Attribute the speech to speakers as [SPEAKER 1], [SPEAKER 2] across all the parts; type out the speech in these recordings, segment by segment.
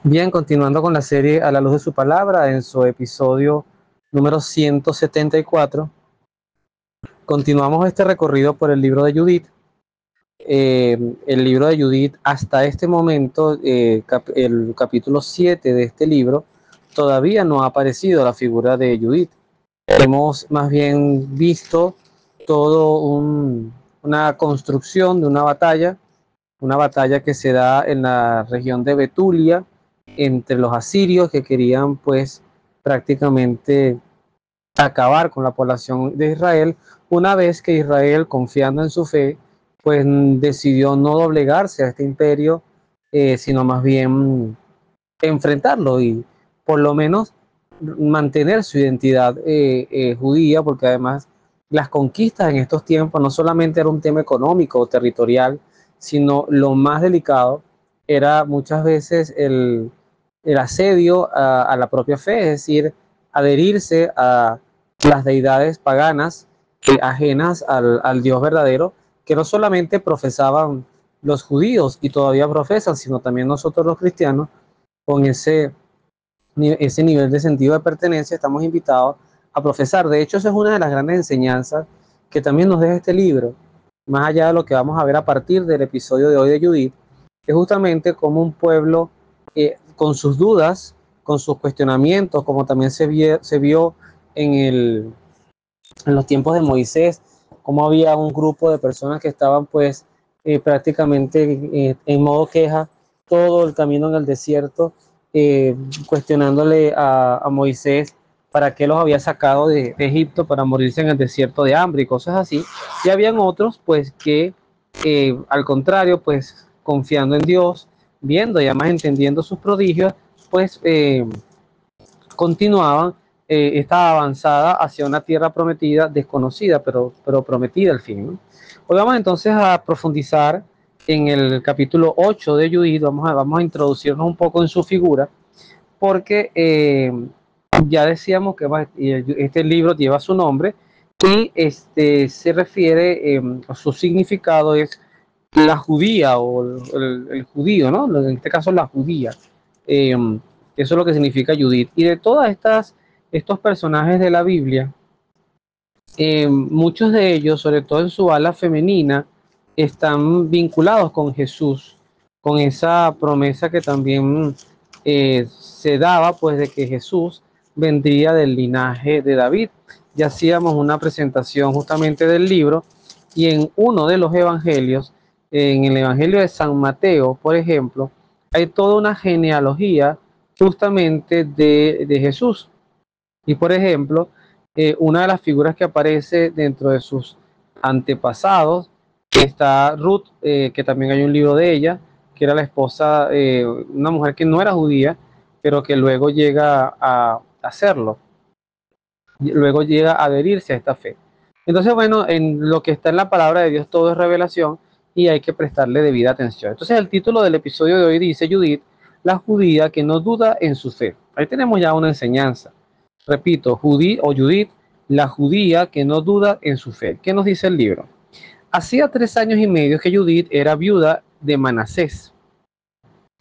[SPEAKER 1] Bien, continuando con la serie A la luz de su palabra, en su episodio número 174, continuamos este recorrido por el libro de Judith. El libro de Judith, hasta este momento, el capítulo 7 de este libro, todavía no ha aparecido la figura de Judith. Hemos más bien visto todo una construcción de una batalla que se da en la región de Betulia entre los asirios que querían pues prácticamente acabar con la población de Israel, una vez que Israel, confiando en su fe, pues decidió no doblegarse a este imperio, sino más bien enfrentarlo y por lo menos mantener su identidad judía, porque además las conquistas en estos tiempos no solamente era un tema económico o territorial, sino lo más delicado era muchas veces el asedio a la propia fe, es decir, adherirse a las deidades paganas ajenas al Dios verdadero, que no solamente profesaban los judíos y todavía profesan, sino también nosotros los cristianos, con ese nivel de sentido de pertenencia, estamos invitados a profesar. De hecho, esa es una de las grandes enseñanzas que también nos deja este libro, más allá de lo que vamos a ver a partir del episodio de hoy de Judith, es justamente como un pueblo con sus dudas, con sus cuestionamientos, como también se vio en, en los tiempos de Moisés, como había un grupo de personas que estaban pues prácticamente en modo queja todo el camino en el desierto, eh, cuestionándole a Moisés para qué los había sacado de Egipto para morirse en el desierto de hambre y cosas así. Y habían otros pues que al contrario pues confiando en Dios, viendo y además entendiendo sus prodigios, pues continuaban esta avanzada hacia una tierra prometida, desconocida, pero prometida al fin, ¿no? Hoy vamos entonces a profundizar en el capítulo 8 de Judith, vamos a introducirnos un poco en su figura, porque ya decíamos que este libro lleva su nombre y se refiere, su significado es la judía o el judío, ¿no? En este caso la judía. Eh, Eso es lo que significa Judith. Y de todas estos personajes de la Biblia, muchos de ellos, sobre todo en su ala femenina, están vinculados con Jesús, con esa promesa que también se daba, pues, de que Jesús vendría del linaje de David. Ya hacíamos una presentación justamente del libro y en uno de los evangelios, en el Evangelio de San Mateo, por ejemplo, hay toda una genealogía justamente de Jesús. Y por ejemplo, una de las figuras que aparece dentro de sus antepasados está Ruth, que también hay un libro de ella, que era la esposa, una mujer que no era judía, pero que luego llega a hacerlo, luego llega a adherirse a esta fe. Entonces, bueno, en lo que está en la palabra de Dios todo es revelación y hay que prestarle debida atención. Entonces, el título del episodio de hoy dice Judith, la judía que no duda en su fe. Ahí tenemos ya una enseñanza. Repito, Judith, la judía que no duda en su fe. ¿Qué nos dice el libro? Hacía 3 años y medio que Judith era viuda de Manasés.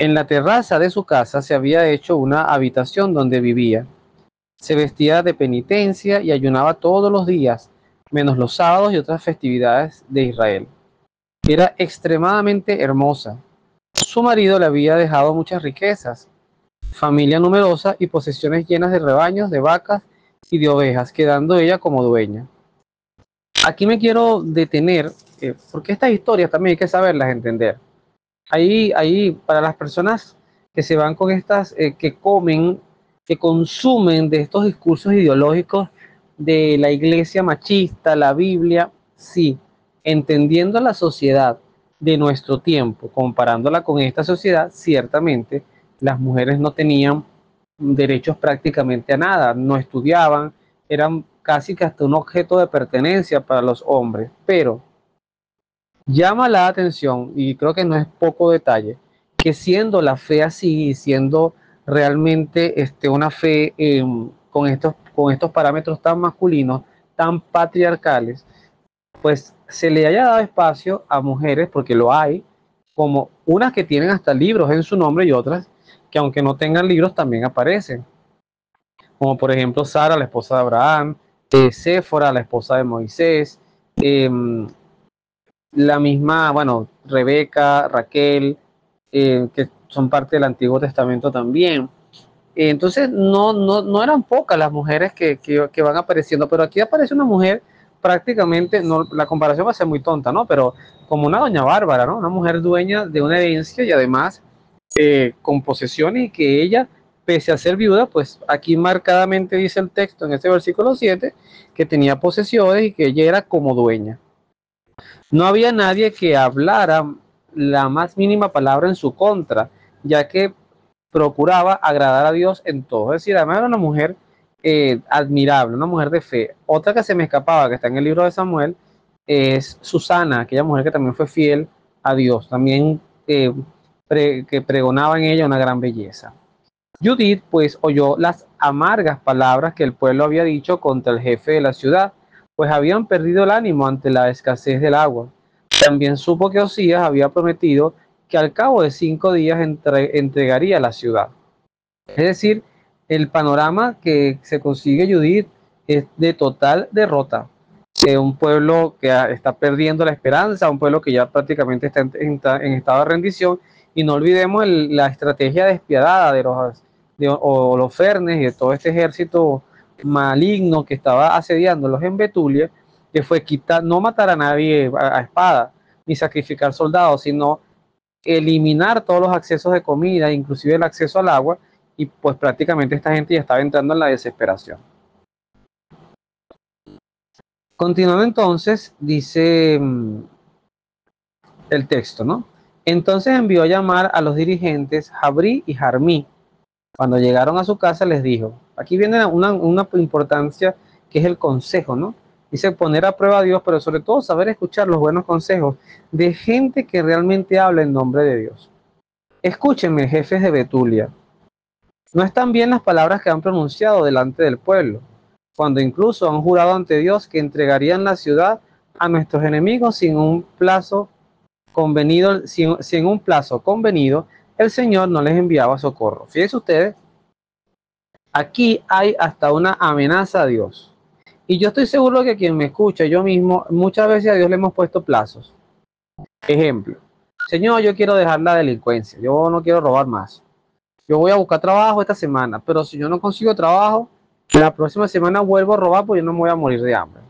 [SPEAKER 1] En la terraza de su casa se había hecho una habitación donde vivía. Se vestía de penitencia y ayunaba todos los días, menos los sábados y otras festividades de Israel. Era extremadamente hermosa. Su marido le había dejado muchas riquezas, familia numerosa y posesiones llenas de rebaños, de vacas y de ovejas, quedando ella como dueña. Aquí me quiero detener, porque estas historias también hay que saberlas entender. Ahí para las personas que se van con estas, que comen, que consumen de estos discursos ideológicos de la iglesia machista, la Biblia, sí, entendiendo la sociedad de nuestro tiempo, comparándola con esta sociedad, ciertamente las mujeres no tenían derechos prácticamente a nada, no estudiaban, eran casi que hasta un objeto de pertenencia para los hombres, pero llama la atención, y creo que no es poco detalle, que siendo la fe así, y siendo realmente una fe con estos parámetros tan masculinos, tan patriarcales, pues se le haya dado espacio a mujeres, porque lo hay, como unas que tienen hasta libros en su nombre y otras que aunque no tengan libros también aparecen, como por ejemplo Sara, la esposa de Abraham, Séfora, la esposa de Moisés, em, la misma, bueno, Rebeca, Raquel, que son parte del Antiguo Testamento también. Entonces, no eran pocas las mujeres que van apareciendo, pero aquí aparece una mujer prácticamente, no, la comparación va a ser muy tonta, ¿no? Pero como una doña Bárbara, ¿no? Una mujer dueña de una herencia y además con posesiones y que ella, pese a ser viuda, pues aquí marcadamente dice el texto en este versículo 7 que tenía posesiones y que ella era como dueña. No había nadie que hablara la más mínima palabra en su contra, ya que procuraba agradar a Dios en todo. Es decir, además era una mujer admirable, una mujer de fe. Otra que se me escapaba, que está en el libro de Samuel, es Susana, aquella mujer que también fue fiel a Dios, también que pregonaba en ella una gran belleza. Judith pues oyó las amargas palabras que el pueblo había dicho contra el jefe de la ciudad, pues habían perdido el ánimo ante la escasez del agua. También supo que Osías había prometido que al cabo de 5 días entregaría la ciudad. Es decir, el panorama que se consigue Judith es de total derrota. Un pueblo que está perdiendo la esperanza, un pueblo que ya prácticamente está en estado de rendición. Y no olvidemos la estrategia despiadada de de Holofernes y de todo este ejército maligno que estaba asediándolos en Betulia, que fue quitar, no matar a nadie a espada, ni sacrificar soldados, sino eliminar todos los accesos de comida, inclusive el acceso al agua, y pues prácticamente esta gente ya estaba entrando en la desesperación. Continuando entonces, dice el texto, ¿no? Entonces envió a llamar a los dirigentes Jabrí y Jarmí. Cuando llegaron a su casa les dijo, aquí viene una importancia que es el consejo, ¿no? Dice poner a prueba a Dios, pero sobre todo saber escuchar los buenos consejos de gente que realmente habla en nombre de Dios. Escúchenme, jefes de Betulia. No están bien las palabras que han pronunciado delante del pueblo, cuando incluso han jurado ante Dios que entregarían la ciudad a nuestros enemigos sin un plazo convenido, si en un plazo convenido el Señor no les enviaba socorro. Fíjense ustedes, aquí hay hasta una amenaza a Dios. Y yo estoy seguro que quien me escucha, yo mismo, muchas veces a Dios le hemos puesto plazos. Ejemplo, Señor, yo quiero dejar la delincuencia, yo no quiero robar más. Yo voy a buscar trabajo esta semana, pero si yo no consigo trabajo, la próxima semana vuelvo a robar porque yo no me voy a morir de hambre.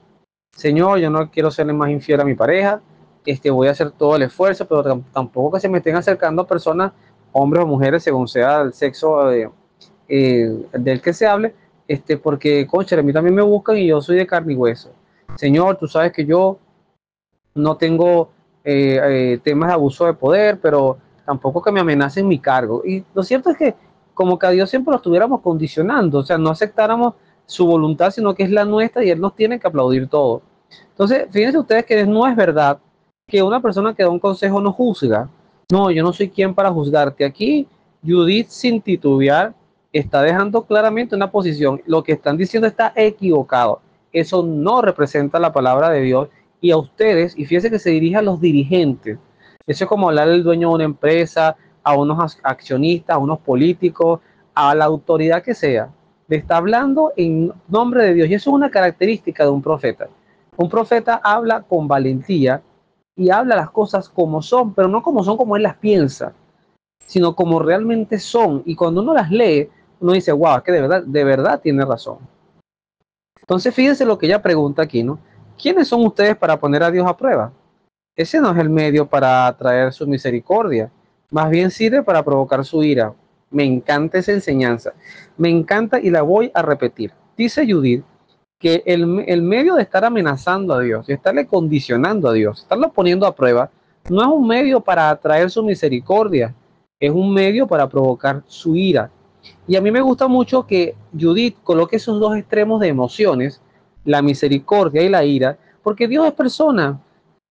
[SPEAKER 1] Señor, yo no quiero serle más infiel a mi pareja, voy a hacer todo el esfuerzo, pero tampoco que se me estén acercando personas, hombres o mujeres, según sea el sexo del que se hable, porque, concha, a mí también me buscan y yo soy de carne y hueso. Señor, tú sabes que yo no tengo temas de abuso de poder, pero tampoco que me amenacen mi cargo. Y lo cierto es que como que a Dios siempre lo estuviéramos condicionando, o sea, no aceptáramos su voluntad, sino que es la nuestra y Él nos tiene que aplaudir todo. Entonces, fíjense ustedes que no es verdad que una persona que da un consejo no juzga. No, yo no soy quien para juzgarte. Aquí Judith, sin titubear, está dejando claramente una posición. Lo que están diciendo está equivocado. Eso no representa la palabra de Dios y a ustedes, y fíjense que se dirige a los dirigentes. Eso es como hablar del dueño de una empresa, a unos accionistas, a unos políticos, a la autoridad que sea. Le está hablando en nombre de Dios y eso es una característica de un profeta. Un profeta habla con valentía y habla las cosas como son, pero no como son como él las piensa, sino como realmente son. Y cuando uno las lee, uno dice, wow, es que de verdad tiene razón. Entonces fíjense lo que ella pregunta aquí, ¿no? ¿Quiénes son ustedes para poner a Dios a prueba? Ese no es el medio para atraer su misericordia, más bien sirve para provocar su ira. Me encanta esa enseñanza, me encanta y la voy a repetir. Dice Judith que el medio de estar amenazando a Dios, de estarle condicionando a Dios, estarlo poniendo a prueba, no es un medio para atraer su misericordia, es un medio para provocar su ira. Y a mí me gusta mucho que Judith coloque esos dos extremos de emociones, la misericordia y la ira, porque Dios es persona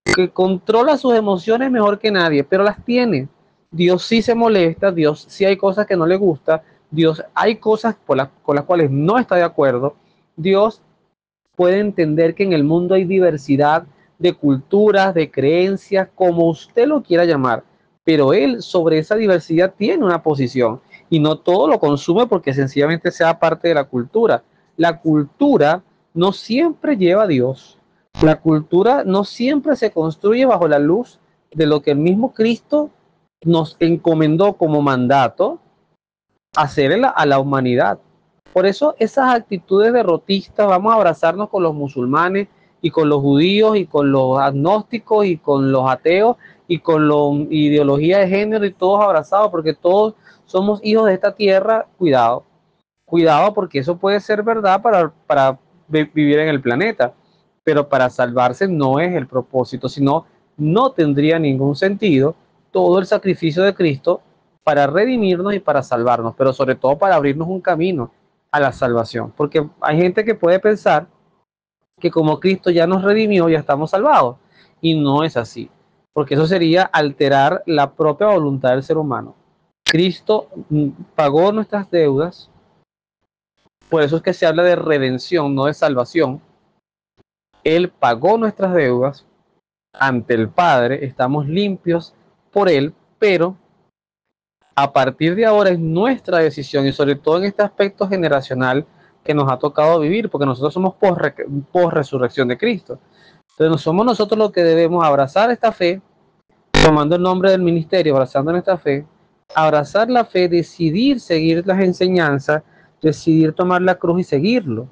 [SPEAKER 1] que controla sus emociones mejor que nadie, pero las tiene. Dios sí se molesta, Dios sí hay cosas que no le gusta, Dios hay cosas con las cuales no está de acuerdo, Dios puede entender que en el mundo hay diversidad de culturas, de creencias, como usted lo quiera llamar, pero él sobre esa diversidad tiene una posición y no todo lo consume porque sencillamente sea parte de la cultura. La cultura no siempre lleva a Dios. La cultura no siempre se construye bajo la luz de lo que el mismo Cristo nos encomendó como mandato hacer a la humanidad. Por eso esas actitudes derrotistas, vamos a abrazarnos con los musulmanes y con los judíos y con los agnósticos y con los ateos y con la ideología de género y todos abrazados porque todos somos hijos de esta tierra. Cuidado, cuidado porque eso puede ser verdad para vivir en el planeta, pero para salvarse no es el propósito, sino no tendría ningún sentido todo el sacrificio de Cristo para redimirnos y para salvarnos, pero sobre todo para abrirnos un camino a la salvación, porque hay gente que puede pensar que como Cristo ya nos redimió, ya estamos salvados, y no es así, porque eso sería alterar la propia voluntad del ser humano. Cristo pagó nuestras deudas, por eso es que se habla de redención, no de salvación. Él pagó nuestras deudas ante el Padre, estamos limpios por Él, pero a partir de ahora es nuestra decisión y sobre todo en este aspecto generacional que nos ha tocado vivir, porque nosotros somos post resurrección de Cristo. Entonces somos nosotros los que debemos abrazar esta fe, tomando el nombre del ministerio, abrazando nuestra fe, abrazar la fe, decidir seguir las enseñanzas, decidir tomar la cruz y seguirlo.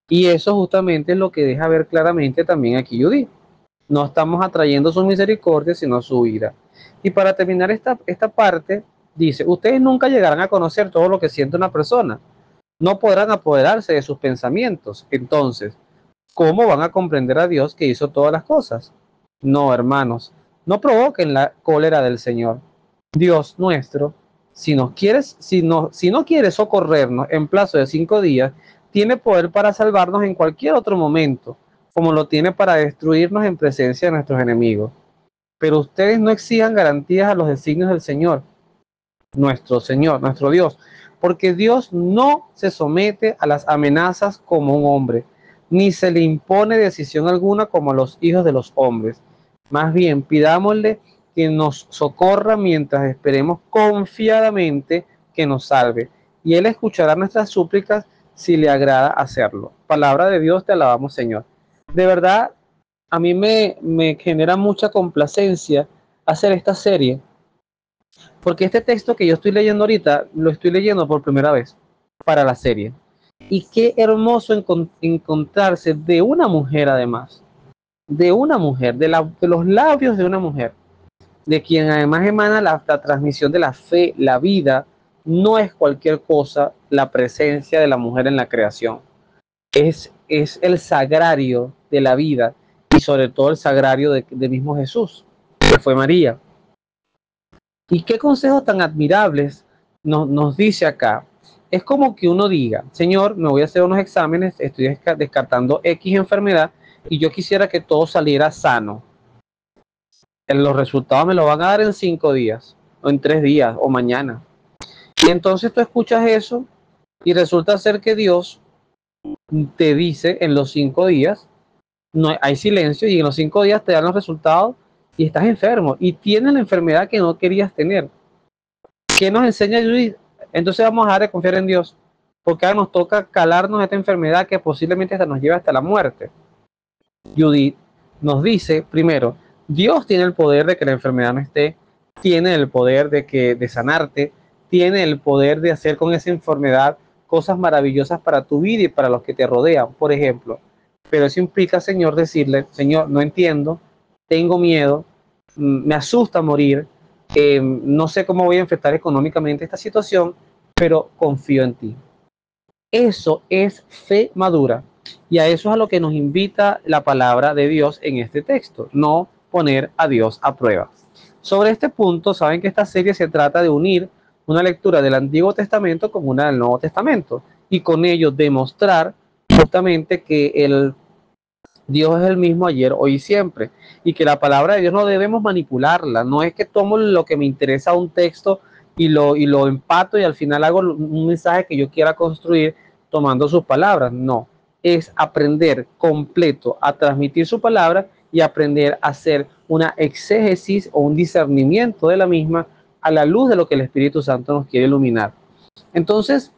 [SPEAKER 1] Y eso justamente es lo que deja ver claramente también aquí Judith. No estamos atrayendo su misericordia, sino su ira. Y para terminar esta parte, dice, ustedes nunca llegarán a conocer todo lo que siente una persona. No podrán apoderarse de sus pensamientos. Entonces, ¿cómo van a comprender a Dios que hizo todas las cosas? No, hermanos, no provoquen la cólera del Señor. Dios nuestro, si no quiere socorrernos en plazo de 5 días, tiene poder para salvarnos en cualquier otro momento, como lo tiene para destruirnos en presencia de nuestros enemigos. Pero ustedes no exijan garantías a los designios del Señor, nuestro Dios, porque Dios no se somete a las amenazas como un hombre, ni se le impone decisión alguna como a los hijos de los hombres. Más bien, pidámosle que nos socorra mientras esperemos confiadamente que nos salve, y Él escuchará nuestras súplicas si le agrada hacerlo. Palabra de Dios, te alabamos, Señor. De verdad, a mí me genera mucha complacencia hacer esta serie, porque este texto que yo estoy leyendo ahorita, lo estoy leyendo por primera vez para la serie. Y qué hermoso encontrarse de una mujer además, de una mujer, de los labios de una mujer, de quien además emana la transmisión de la fe, la vida. No es cualquier cosa la presencia de la mujer en la creación. Es el sagrario de la vida y sobre todo el sagrario de mismo Jesús, que fue María. Y qué consejos tan admirables nos dice acá. Es como que uno diga, Señor, me voy a hacer unos exámenes, estoy descartando X enfermedad y yo quisiera que todo saliera sano. Los resultados me lo van a dar en 5 días, o en 3 días, o mañana. Y entonces tú escuchas eso y resulta ser que Dios te dice en los 5 días, no hay silencio y en los 5 días te dan los resultados y estás enfermo y tienes la enfermedad que no querías tener. ¿Qué nos enseña Judith? Entonces vamos a dejar de confiar en Dios, porque ahora nos toca calarnos esta enfermedad que posiblemente hasta nos lleve hasta la muerte. Judith nos dice, primero, Dios tiene el poder de que la enfermedad no esté, tiene el poder de sanarte, tiene el poder de hacer con esa enfermedad cosas maravillosas para tu vida y para los que te rodean, por ejemplo. Pero eso implica, Señor, decirle, Señor, no entiendo, tengo miedo, me asusta morir, no sé cómo voy a enfrentar económicamente esta situación, pero confío en ti. Eso es fe madura. Y a eso es a lo que nos invita la palabra de Dios en este texto, no poner a Dios a prueba. Sobre este punto, saben que esta serie se trata de unir una lectura del Antiguo Testamento con una del Nuevo Testamento y con ello demostrar justamente que el Dios es el mismo ayer, hoy y siempre, y que la palabra de Dios no debemos manipularla. No es que tomo lo que me interesa a un texto y lo empato y al final hago un mensaje que yo quiera construir tomando sus palabras. No, es aprender completo a transmitir su palabra y aprender a ser una exégesis o un discernimiento de la misma a la luz de lo que el Espíritu Santo nos quiere iluminar. Entonces,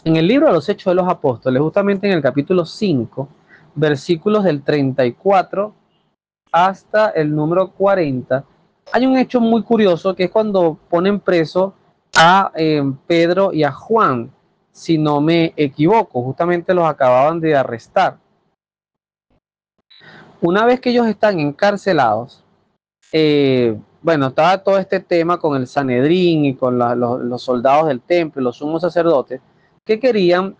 [SPEAKER 1] en el libro de los Hechos de los Apóstoles, justamente en el capítulo 5, versículos del 34 hasta el número 40, hay un hecho muy curioso que es cuando ponen preso a Pedro y a Juan, si no me equivoco, justamente los acababan de arrestar. Una vez que ellos están encarcelados, bueno, estaba todo este tema con el Sanedrín y con los soldados del templo, los sumos sacerdotes, que querían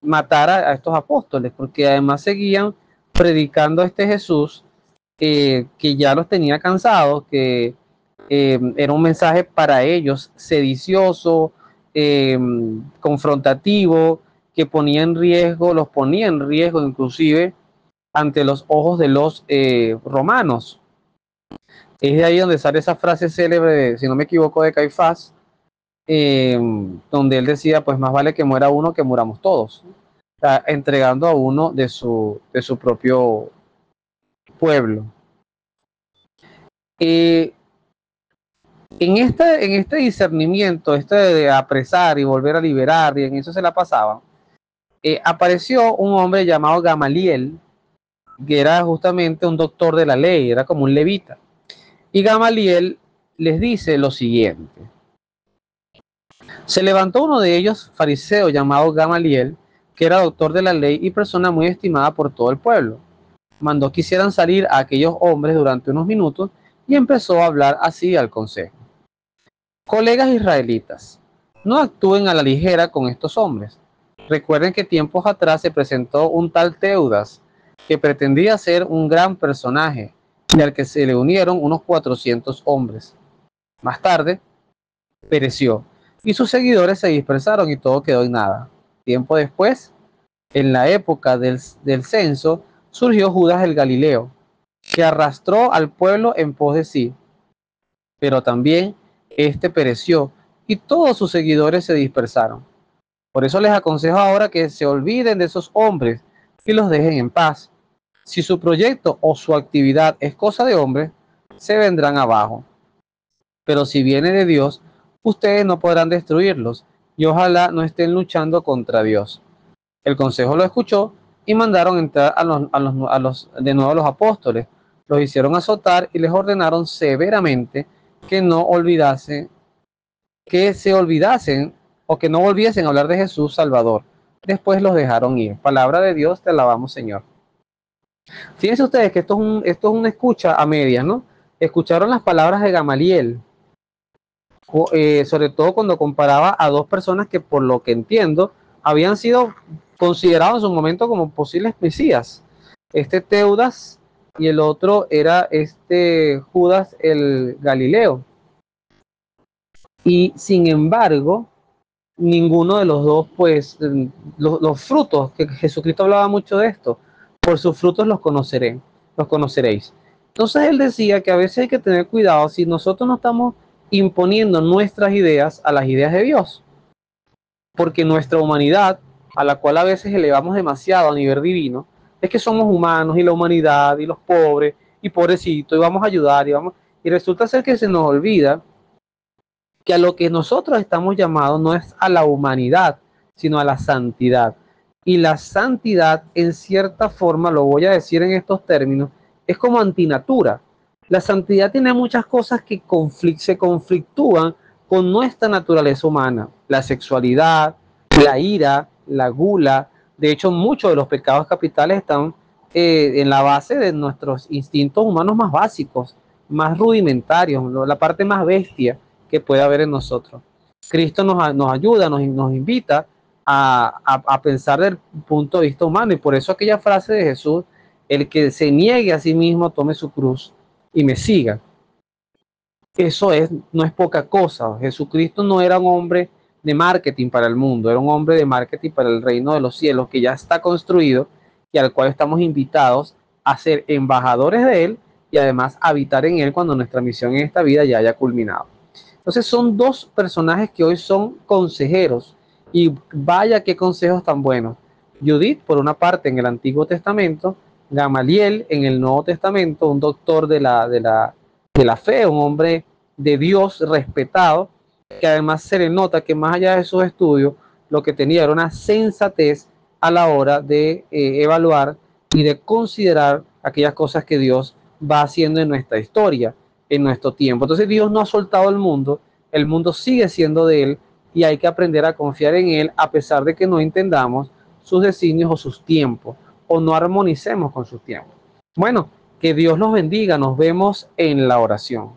[SPEAKER 1] matar a estos apóstoles, porque además seguían predicando a este Jesús que ya los tenía cansados, que era un mensaje para ellos sedicioso, confrontativo, que ponía en riesgo, los ponía en riesgo inclusive ante los ojos de los romanos. Es de ahí donde sale esa frase célebre, si no me equivoco, de Caifás, donde él decía, pues más vale que muera uno que muramos todos, o sea, entregando a uno de su propio pueblo. En este discernimiento, de apresar y volver a liberar, y en eso se la pasaba, apareció un hombre llamado Gamaliel, que era justamente un doctor de la ley, era como un levita. Y Gamaliel les dice lo siguiente: se levantó uno de ellos, fariseo llamado Gamaliel, que era doctor de la ley y persona muy estimada por todo el pueblo. Mandó que hicieran salir a aquellos hombres durante unos minutos y empezó a hablar así al consejo: colegas israelitas, no actúen a la ligera con estos hombres. Recuerden que tiempos atrás se presentó un tal Teudas, que pretendía ser un gran personaje y al que se le unieron unos 400 hombres. Más tarde, pereció y sus seguidores se dispersaron y todo quedó en nada. Tiempo después, en la época del censo, surgió Judas el Galileo, que arrastró al pueblo en pos de sí, pero también este pereció y todos sus seguidores se dispersaron. Por eso les aconsejo ahora que se olviden de esos hombres y los dejen en paz. Si su proyecto o su actividad es cosa de hombres, se vendrán abajo. Pero si viene de Dios, ustedes no podrán destruirlos y ojalá no estén luchando contra Dios. El consejo lo escuchó y mandaron entrar de nuevo a los apóstoles. Los hicieron azotar y les ordenaron severamente que no olvidasen, que se olvidasen o que no volviesen a hablar de Jesús Salvador. Después los dejaron ir. Palabra de Dios, te alabamos, Señor. Fíjense ustedes que esto es una escucha a medias, ¿no? Escucharon las palabras de Gamaliel, sobre todo cuando comparaba a dos personas que, por lo que entiendo, habían sido considerados en su momento como posibles mesías. Este Teudas y el otro era este Judas el Galileo. Y sin embargo, ninguno de los dos, pues, los frutos, que Jesucristo hablaba mucho de esto, por sus frutos los conoceréis. Entonces él decía que a veces hay que tener cuidado si nosotros no estamos imponiendo nuestras ideas a las ideas de Dios, porque nuestra humanidad, a la cual a veces elevamos demasiado a nivel divino, es que somos humanos y la humanidad y los pobres y pobrecitos y vamos a ayudar y resulta ser que se nos olvida que a lo que nosotros estamos llamados no es a la humanidad, sino a la santidad. Y la santidad, en cierta forma, lo voy a decir en estos términos, es como antinatura. La santidad tiene muchas cosas que se conflictúan con nuestra naturaleza humana. La sexualidad, la ira, la gula. De hecho, muchos de los pecados capitales están en la base de nuestros instintos humanos más básicos, más rudimentarios, la parte más bestia que puede haber en nosotros. Cristo nos ayuda, nos invita a pensar del punto de vista humano, y por eso aquella frase de Jesús: el que se niegue a sí mismo, tome su cruz y me siga. Eso no es poca cosa. Jesucristo no era un hombre de marketing para el mundo, era un hombre de marketing para el reino de los cielos, que ya está construido y al cual estamos invitados a ser embajadores de él y además habitar en él cuando nuestra misión en esta vida ya haya culminado. Entonces son dos personajes que hoy son consejeros, y vaya qué consejos tan buenos. Judith, por una parte, en el Antiguo Testamento, Gamaliel en el Nuevo Testamento, un doctor de la fe, un hombre de Dios respetado, que además se le nota que más allá de sus estudios, lo que tenía era una sensatez a la hora de evaluar y de considerar aquellas cosas que Dios va haciendo en nuestra historia, en nuestro tiempo. Entonces Dios no ha soltado el mundo sigue siendo de Él y hay que aprender a confiar en Él a pesar de que no entendamos sus designios o sus tiempos o no armonicemos con sus tiempos. Bueno, que Dios los bendiga, nos vemos en la oración.